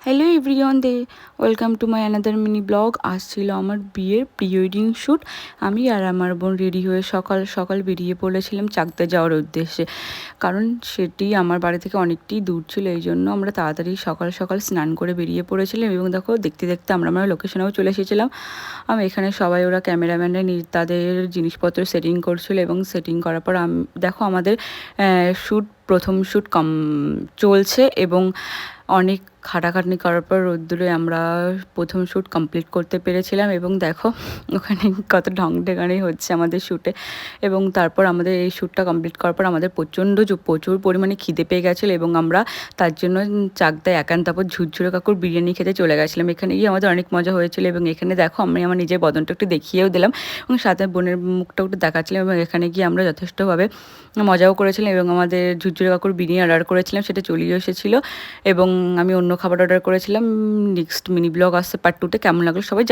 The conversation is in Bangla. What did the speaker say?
Hello everyone welcome to my another mini blog. আসছিল আমার বিয়ের প্রি ওয়েডিং শ্যুট। আমি আর আমার বোন রেডি হয়ে সকাল সকাল বেরিয়ে পড়েছিলাম চাকদা যাওয়ার উদ্দেশ্যে, কারণ সেটি আমার বাড়ি থেকে অনেকটাই দূর ছিল। এই জন্য আমরা তাড়াতাড়ি সকাল সকাল স্নান করে বেরিয়ে পড়েছিলাম এবং দেখো দেখতে দেখতে আমরা লোকেশনেও চলে এসেছিলাম। এখানে সবাই ওরা ক্যামেরাম্যানরা তাদের জিনিসপত্র সেটিং করছিল এবং সেটিং করার পর দেখো আমাদের শ্যুট প্রথম শ্যুট চলছে এবং অনেক খাটাখাটনি করার পর রোদ্দুরে আমরা প্রথম শ্যুট কমপ্লিট করতে পেরেছিলাম। এবং দেখো ওখানে কত ঢং ঢেকানি হচ্ছে আমাদের শ্যুটে। এবং তারপর আমাদের এই শ্যুটটা কমপ্লিট করার পর আমাদের প্রচুর পরিমাণে খিদে পেয়ে গেছিলো এবং আমরা তার জন্য চাকদায় একান্তাপর ঝুরঝুরে কাকুর বিরিয়ানি খেতে চলে গেছিলাম। এখানে গিয়ে আমাদের অনেক মজা হয়েছিল এবং এখানে দেখো আমি আমার নিজের বদনটা একটু দেখিয়েও দিলাম এবং সাথে বোনের মুখটা একটু দেখাচ্ছিলাম। এবং এখানে গিয়ে আমরা যথেষ্টভাবে মজাও করেছিলাম এবং আমাদের ঝুরঝুরে কাকুর বিরিয়ানি অর্ডার করেছিলাম, সেটা চলেও এসেছিলো। এবং আমি অন্য খাবার অর্ডার করেছিলাম। নেক্সট মিনি ব্লগ আসছে পার্ট 2-তে। কেমন লাগলো সবাই